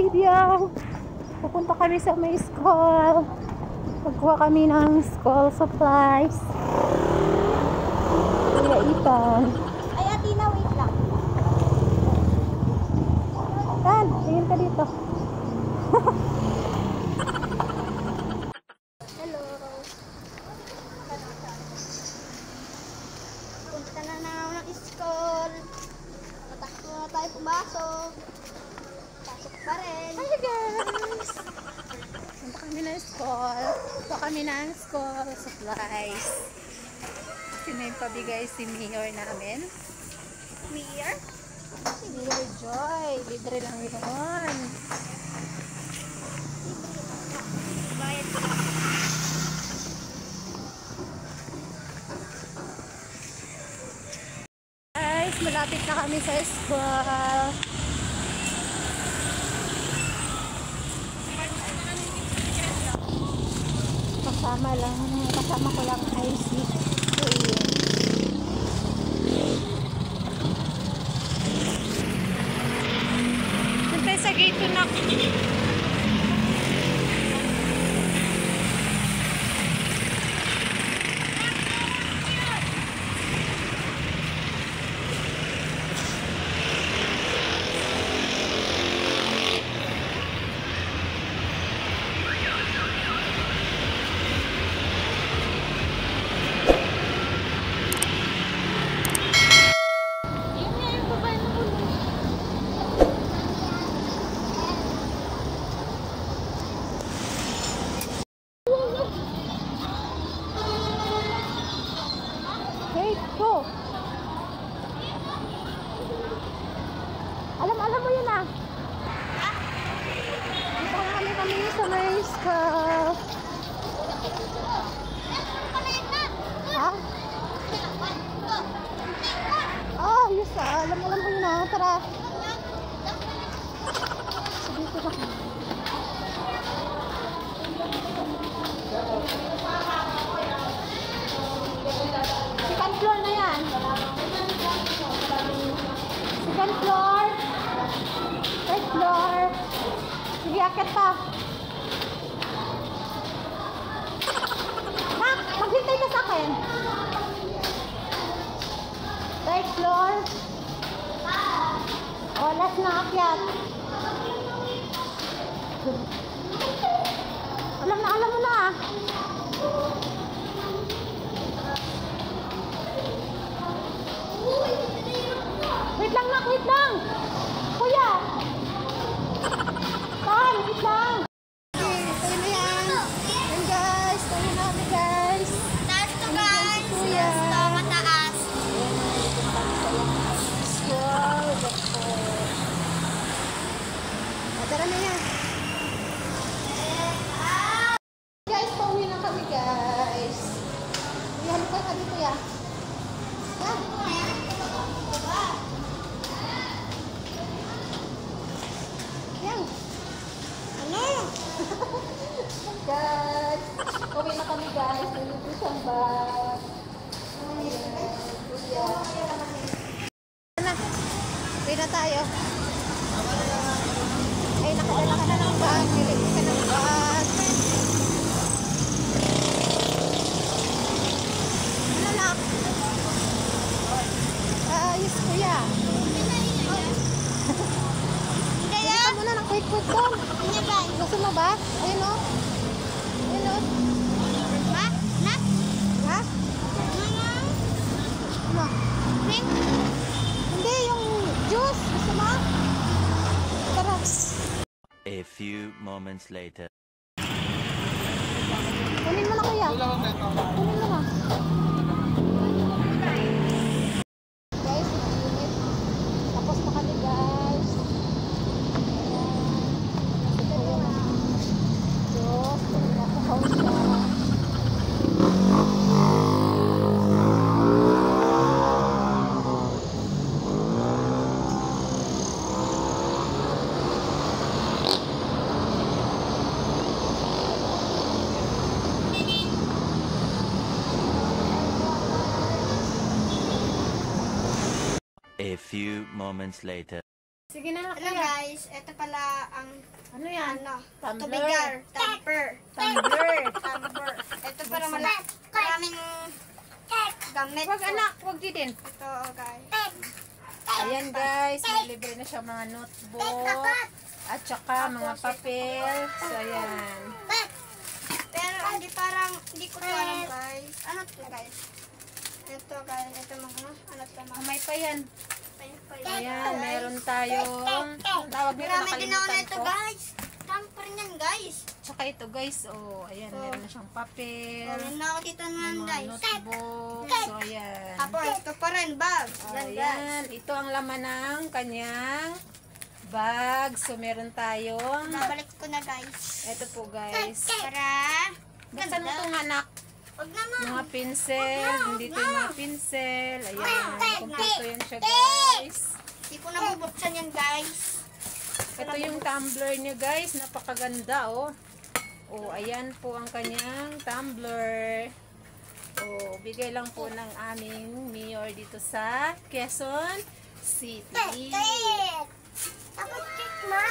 video. Pupunta kami sa may school. Magkuha kami ng school supplies. Kuya Ethan. Ay, Atina, wait lang. Tan, tingin ka dito. Hello. Punta na ako ng school. Matakbo na tayo pumasok. Pasok pa rin. Hi guys! Punta kami ng school. Punta kami ng school supplies. Kasi may pabigay si Mayor namin. Mayor? Si Mayor Joy. Libre lang yun. Bayad ko. Guys, malapit na kami sa school. Kasama ko lang IC. Siyempre sa gate to na. Go. Alam mo yun ah. Dito kami sa may school. Ha? Oh, yes ah. Alam mo yun ah. Tara. Dito na. Second floor na yan. Second floor. Third floor. Sige, akit pa. Ha? Maghintay ka sa akin. Third floor. O, last na akyat. Alam mo na ah. Wait lang nak, wait lang. Kuya. Tan, wait lang. Okay, tayo na yan. Yan guys, tayo na kami guys. Taas to guys. Taas to, mataas. Wow, tara na yan. Guys, pauwi na kami guys. Yan, halika ka dito ya. Yan. Yan. Ano? Guys, pauwi na kami guys. Nandito siyang bag. Ayan. Kuya. Na. Uwi na tayo. Ay, nakadala ka na ng bag. Niligis ka ng bag. Ano na? Ayos kuya. Hindi ka muna ng quick doon. Gusto mo ba? Ayun o. Ayun o. Ha? Na? Ha? Ano? Drink? Hindi, yung juice. Gusto mo? Tara. A few moments later. Kunin mo na kuya. Kunin mo na. Guys, mainit. Tapos na kami guys. Diyos, nakahaw siya. A few moments later. Sige na, Hello kuya. guys, ito pala ang Ano yan? tubigar, Tumbler. tamper. Tumbler. Tamper. Ito para maraming gamit. Wag anak, wag din. Ito guys. Ayan guys, may libre na siya mga notebook at saka mga papel. So ayan. Pero hindi ko to alam guys. Ano to guys? Ito guys, ito mga, ano to mga. Kamay pa yan. Ayan. Ayan, meron tayong tawag nila, Marami din ako nakalimutan nito ko. guys. Tamper niyan guys. Tsaka ito guys, oh, ayan, meron na siyang papel, Meron na ako dito naman mga guys. notebook. So ayan. Tapos ito pa rin, bag. Yan guys. Ayan, ito ang laman ng kanyang bag. So meron tayong, Babalik ko na guys. ito po guys. Para Buksan mo itong anak. Wag naman. Mga pinsel, hindi ito yung mga pinsel. Ayan, kompleto yan siya guys. Hindi ko na bubuksan yan guys. Ito yung tumbler niya guys, napakaganda oh. Oh, ayan po ang kanyang tumbler. Oh, bigay lang po ng aming mayor dito sa Quezon City. Tapos cake ma.